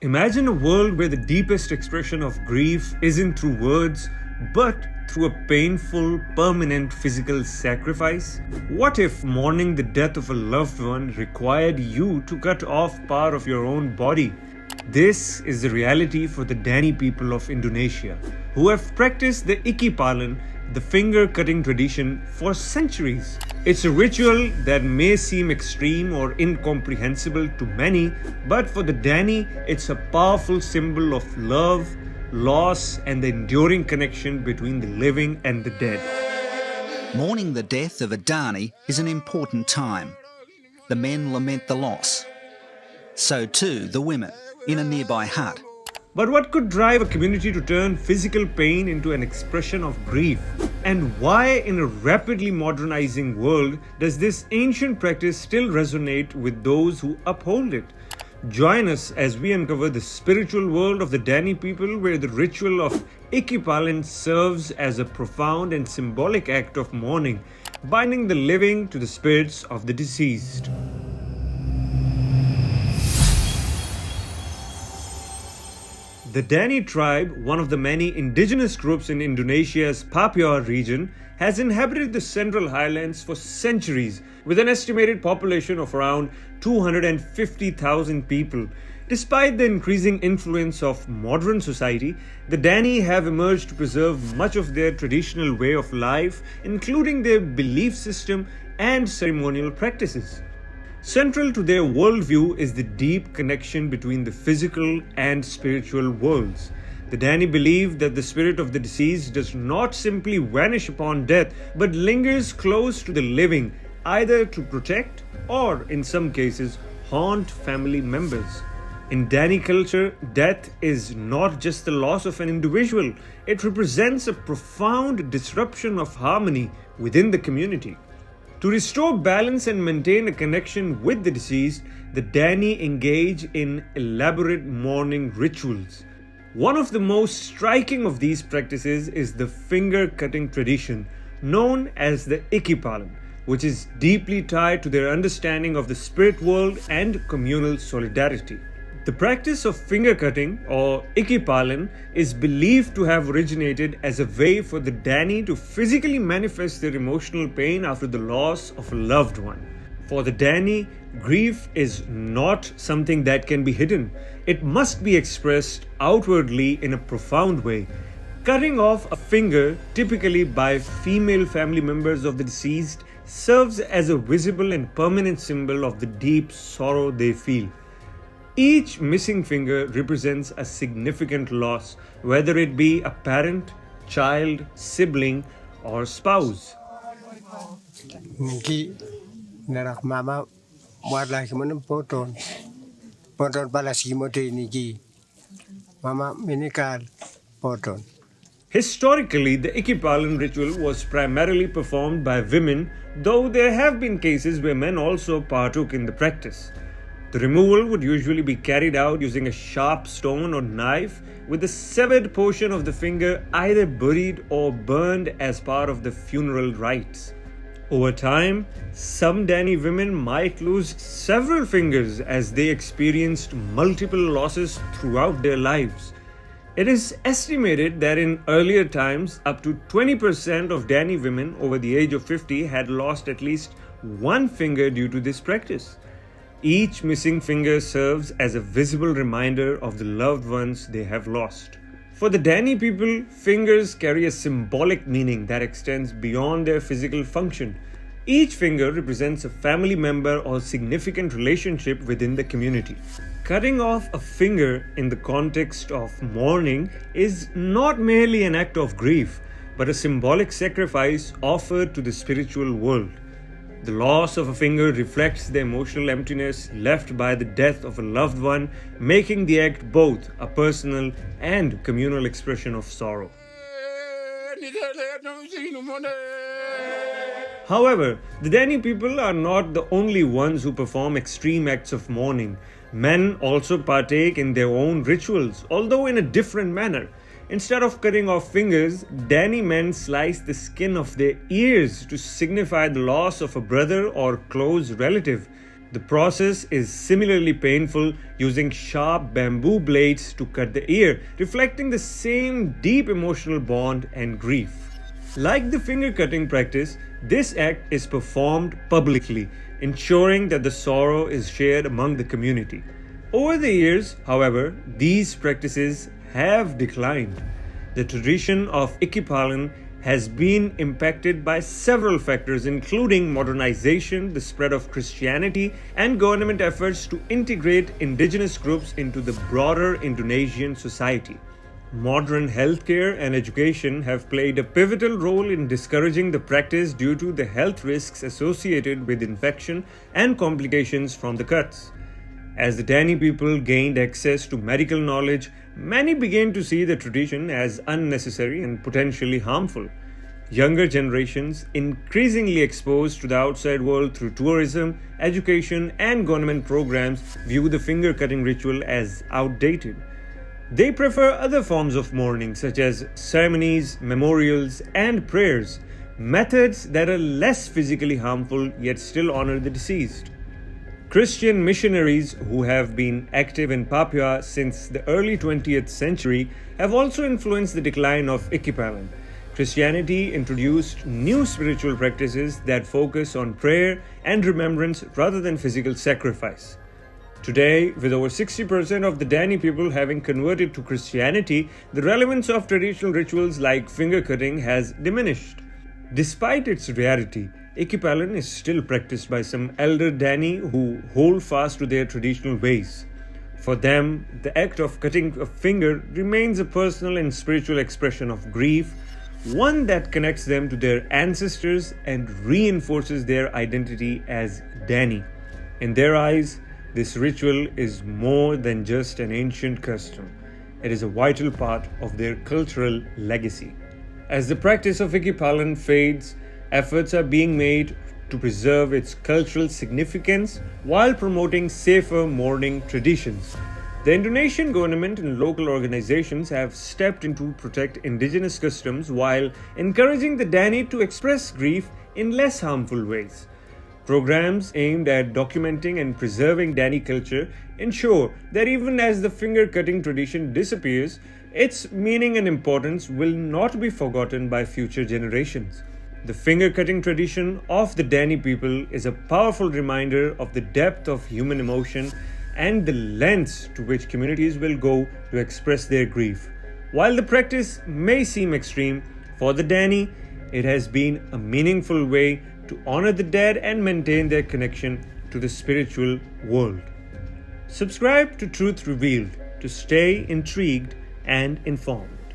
Imagine a world where the deepest expression of grief isn't through words, but through a painful, permanent physical sacrifice? What if mourning the death of a loved one required you to cut off part of your own body? This is the reality for the Dani people of Indonesia, who have practiced the Ikipalin, the finger-cutting tradition, for centuries. It's a ritual that may seem extreme or incomprehensible to many, but for the Dani, it's a powerful symbol of love, loss, and the enduring connection between the living and the dead. Mourning the death of a Dani is an important time. The men lament the loss. So too the women in a nearby hut. But what could drive a community to turn physical pain into an expression of grief? And why, in a rapidly modernizing world, does this ancient practice still resonate with those who uphold it? Join us as we uncover the spiritual world of the Dani people, where the ritual of Ikipalin serves as a profound and symbolic act of mourning, binding the living to the spirits of the deceased. The Dani tribe, one of the many indigenous groups in Indonesia's Papua region, has inhabited the Central Highlands for centuries, with an estimated population of around 250,000 people. Despite the increasing influence of modern society, the Dani have emerged to preserve much of their traditional way of life, including their belief system and ceremonial practices. Central to their worldview is the deep connection between the physical and spiritual worlds. The Dani believe that the spirit of the deceased does not simply vanish upon death, but lingers close to the living, either to protect or, in some cases, haunt family members. In Dani culture, death is not just the loss of an individual, it represents a profound disruption of harmony within the community. To restore balance and maintain a connection with the deceased, the Dani engage in elaborate mourning rituals. One of the most striking of these practices is the finger-cutting tradition, known as the Ikipalin, which is deeply tied to their understanding of the spirit world and communal solidarity. The practice of finger cutting, or Ikipalin, is believed to have originated as a way for the Dani to physically manifest their emotional pain after the loss of a loved one. For the Dani, grief is not something that can be hidden. It must be expressed outwardly in a profound way. Cutting off a finger, typically by female family members of the deceased, serves as a visible and permanent symbol of the deep sorrow they feel. Each missing finger represents a significant loss, whether it be a parent, child, sibling, or spouse. Niki narak mama warla kimanam poton balas kimote niki mama minikal poton. Historically, the Ikipalin ritual was primarily performed by women, though there have been cases where men also partook in the practice. The removal would usually be carried out using a sharp stone or knife, with the severed portion of the finger either buried or burned as part of the funeral rites. Over time, some Dani women might lose several fingers as they experienced multiple losses throughout their lives. It is estimated that in earlier times, up to 20% of Dani women over the age of 50 had lost at least one finger due to this practice. Each missing finger serves as a visible reminder of the loved ones they have lost. For the Dani people, fingers carry a symbolic meaning that extends beyond their physical function. Each finger represents a family member or significant relationship within the community. Cutting off a finger in the context of mourning is not merely an act of grief, but a symbolic sacrifice offered to the spiritual world. The loss of a finger reflects the emotional emptiness left by the death of a loved one, making the act both a personal and communal expression of sorrow. However, the Dani people are not the only ones who perform extreme acts of mourning. Men also partake in their own rituals, although in a different manner. Instead of cutting off fingers, Dani men slice the skin of their ears to signify the loss of a brother or close relative. The process is similarly painful, using sharp bamboo blades to cut the ear, reflecting the same deep emotional bond and grief. Like the finger cutting practice, this act is performed publicly, ensuring that the sorrow is shared among the community. Over the years, however, these practices have declined. The tradition of Ikipalin has been impacted by several factors, including modernization, the spread of Christianity, and government efforts to integrate indigenous groups into the broader Indonesian society. Modern healthcare and education have played a pivotal role in discouraging the practice due to the health risks associated with infection and complications from the cuts. As the Dani people gained access to medical knowledge, many began to see the tradition as unnecessary and potentially harmful. Younger generations, increasingly exposed to the outside world through tourism, education, and government programs, view the finger cutting ritual as outdated. They prefer other forms of mourning, such as ceremonies, memorials, and prayers, methods that are less physically harmful yet still honor the deceased. Christian missionaries who have been active in Papua since the early 20th century have also influenced the decline of Ikipalin. Christianity introduced new spiritual practices that focus on prayer and remembrance rather than physical sacrifice. Today, with over 60% of the Dani people having converted to Christianity, the relevance of traditional rituals like finger cutting has diminished. Despite its rarity, Ikipalin is still practiced by some elder Dani who hold fast to their traditional ways. For them, the act of cutting a finger remains a personal and spiritual expression of grief, one that connects them to their ancestors and reinforces their identity as Dani. In their eyes, this ritual is more than just an ancient custom. It is a vital part of their cultural legacy. As the practice of Ikipalin fades, efforts are being made to preserve its cultural significance while promoting safer mourning traditions. The Indonesian government and local organizations have stepped in to protect indigenous customs while encouraging the Dani to express grief in less harmful ways. Programs aimed at documenting and preserving Dani culture ensure that even as the finger cutting tradition disappears, its meaning and importance will not be forgotten by future generations. The finger cutting tradition of the Dani people is a powerful reminder of the depth of human emotion and the lengths to which communities will go to express their grief. While the practice may seem extreme, for the Dani, it has been a meaningful way to honor the dead and maintain their connection to the spiritual world. Subscribe to Truth Revealed to stay intrigued and informed.